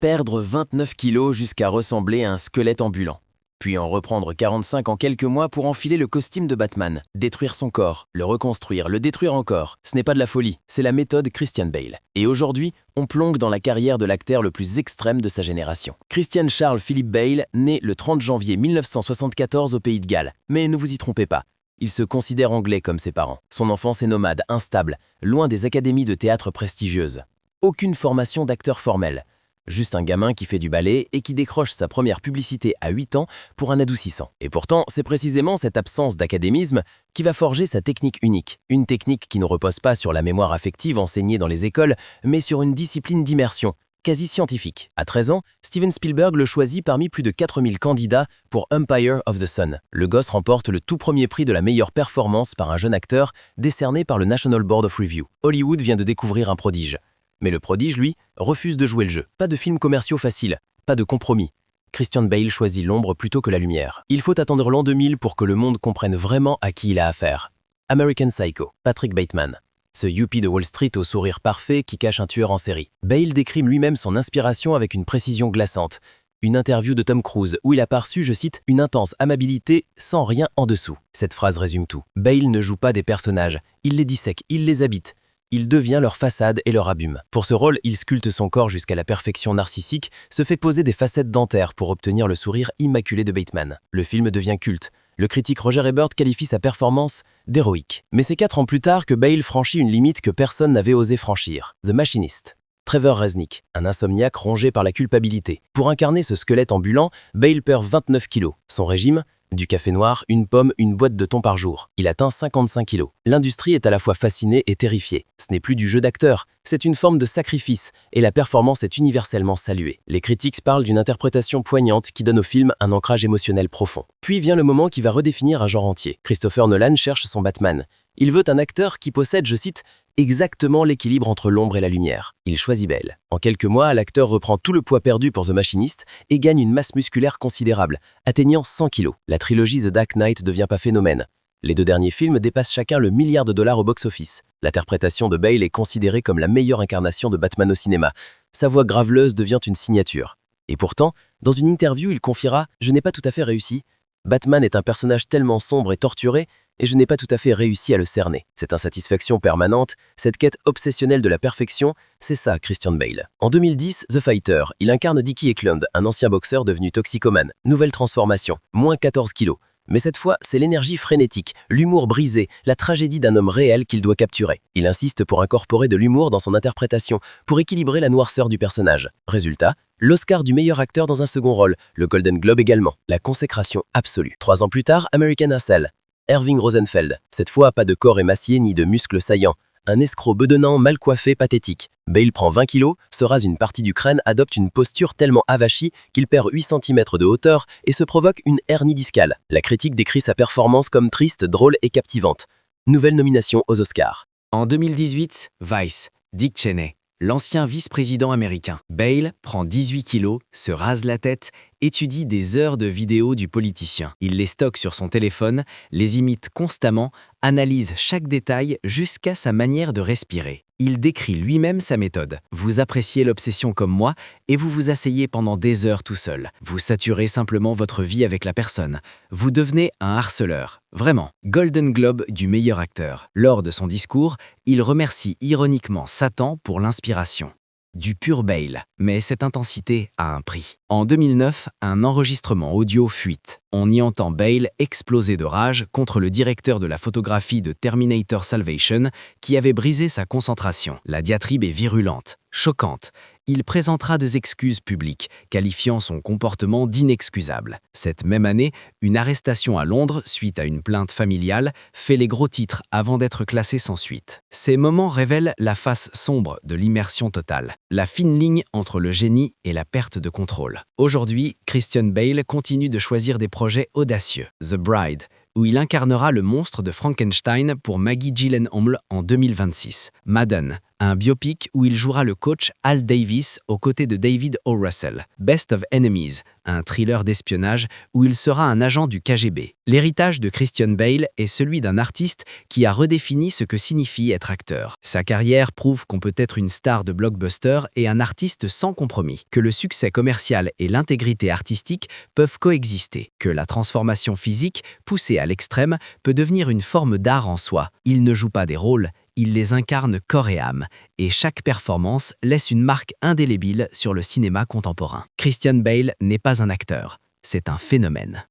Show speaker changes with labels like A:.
A: Perdre 29 kilos jusqu'à ressembler à un squelette ambulant. Puis en reprendre 45 en quelques mois pour enfiler le costume de Batman, détruire son corps, le reconstruire, le détruire encore. Ce n'est pas de la folie, c'est la méthode Christian Bale. Et aujourd'hui, on plonge dans la carrière de l'acteur le plus extrême de sa génération. Christian Charles Philip Bale, né le 30 janvier 1974 au Pays de Galles. Mais ne vous y trompez pas, il se considère anglais comme ses parents. Son enfance est nomade, instable, loin des académies de théâtre prestigieuses. Aucune formation d'acteur formelle. Juste un gamin qui fait du ballet et qui décroche sa première publicité à 8 ans pour un adoucissant. Et pourtant, c'est précisément cette absence d'académisme qui va forger sa technique unique. Une technique qui ne repose pas sur la mémoire affective enseignée dans les écoles, mais sur une discipline d'immersion, quasi scientifique. À 13 ans, Steven Spielberg le choisit parmi plus de 4000 candidats pour Empire of the Sun. Le gosse remporte le tout premier prix de la meilleure performance par un jeune acteur, décerné par le National Board of Review. Hollywood vient de découvrir un prodige. Mais le prodige, lui, refuse de jouer le jeu. Pas de films commerciaux faciles, pas de compromis. Christian Bale choisit l'ombre plutôt que la lumière. Il faut attendre l'an 2000 pour que le monde comprenne vraiment à qui il a affaire. American Psycho, Patrick Bateman. Ce youpi de Wall Street au sourire parfait qui cache un tueur en série. Bale décrit lui-même son inspiration avec une précision glaçante. Une interview de Tom Cruise où il a perçu, je cite, « une intense amabilité sans rien en dessous ». Cette phrase résume tout. Bale ne joue pas des personnages, il les dissèque, il les habite. Il devient leur façade et leur abîme. Pour ce rôle, il sculpte son corps jusqu'à la perfection narcissique, se fait poser des facettes dentaires pour obtenir le sourire immaculé de Bateman. Le film devient culte. Le critique Roger Ebert qualifie sa performance d'héroïque. Mais c'est 4 ans plus tard que Bale franchit une limite que personne n'avait osé franchir. The Machinist. Trevor Resnick, un insomniaque rongé par la culpabilité. Pour incarner ce squelette ambulant, Bale perd 29 kilos. Son régime ? Du café noir, une pomme, une boîte de thon par jour. Il atteint 55 kilos. L'industrie est à la fois fascinée et terrifiée. Ce n'est plus du jeu d'acteur, c'est une forme de sacrifice, et la performance est universellement saluée. Les critiques parlent d'une interprétation poignante qui donne au film un ancrage émotionnel profond. Puis vient le moment qui va redéfinir un genre entier. Christopher Nolan cherche son Batman. Il veut un acteur qui possède, je cite, exactement l'équilibre entre l'ombre et la lumière. Il choisit Bale. En quelques mois, l'acteur reprend tout le poids perdu pour The Machinist et gagne une masse musculaire considérable, atteignant 100 kilos. La trilogie The Dark Knight devient pas phénomène. Les 2 derniers films dépassent chacun le $1 milliard au box-office. L'interprétation de Bale est considérée comme la meilleure incarnation de Batman au cinéma. Sa voix graveleuse devient une signature. Et pourtant, dans une interview, il confiera « Je n'ai pas tout à fait réussi. Batman est un personnage tellement sombre et torturé et je n'ai pas tout à fait réussi à le cerner. Cette insatisfaction permanente, cette quête obsessionnelle de la perfection, c'est ça Christian Bale. En 2010, The Fighter, il incarne Dickie Eklund, un ancien boxeur devenu toxicomane. Nouvelle transformation, moins 14 kilos. Mais cette fois, c'est l'énergie frénétique, l'humour brisé, la tragédie d'un homme réel qu'il doit capturer. Il insiste pour incorporer de l'humour dans son interprétation, pour équilibrer la noirceur du personnage. Résultat, l'Oscar du meilleur acteur dans un second rôle, le Golden Globe également, la consécration absolue. 3 ans plus tard, American Hustle. Irving Rosenfeld, cette fois pas de corps émacié ni de muscles saillants, un escroc bedonnant, mal coiffé, pathétique. Bale prend 20 kilos, se rase une partie du crâne, adopte une posture tellement avachie qu'il perd 8 cm de hauteur et se provoque une hernie discale. La critique décrit sa performance comme triste, drôle et captivante. Nouvelle nomination aux Oscars.
B: En 2018, Vice, Dick Cheney, l'ancien vice-président américain. Bale prend 18 kilos, se rase la tête, étudie des heures de vidéos du politicien. Il les stocke sur son téléphone, les imite constamment, analyse chaque détail jusqu'à sa manière de respirer. Il décrit lui-même sa méthode. Vous appréciez l'obsession comme moi et vous vous asseyez pendant des heures tout seul. Vous saturez simplement votre vie avec la personne. Vous devenez un harceleur. Vraiment. Golden Globe du meilleur acteur. Lors de son discours, il remercie ironiquement Satan pour l'inspiration. Du pur Bale, mais cette intensité a un prix. En 2009, un enregistrement audio fuite. On y entend Bale exploser de rage contre le directeur de la photographie de Terminator Salvation qui avait brisé sa concentration. La diatribe est virulente, choquante. Il présentera des excuses publiques, qualifiant son comportement d'inexcusable. Cette même année, une arrestation à Londres, suite à une plainte familiale, fait les gros titres avant d'être classé sans suite. Ces moments révèlent la face sombre de l'immersion totale, la fine ligne entre le génie et la perte de contrôle. Aujourd'hui, Christian Bale continue de choisir des projets audacieux. The Bride, où il incarnera le monstre de Frankenstein pour Maggie Gyllenhaal en 2026. Madden, un biopic où il jouera le coach Al Davis aux côtés de David O. Russell. Best of Enemies, un thriller d'espionnage où il sera un agent du KGB. L'héritage de Christian Bale est celui d'un artiste qui a redéfini ce que signifie être acteur. Sa carrière prouve qu'on peut être une star de blockbuster et un artiste sans compromis, que le succès commercial et l'intégrité artistique peuvent coexister, que la transformation physique, poussée à l'extrême, peut devenir une forme d'art en soi. Il ne joue pas des rôles, il les incarne corps et âme, et chaque performance laisse une marque indélébile sur le cinéma contemporain. Christian Bale n'est pas un acteur, c'est un phénomène.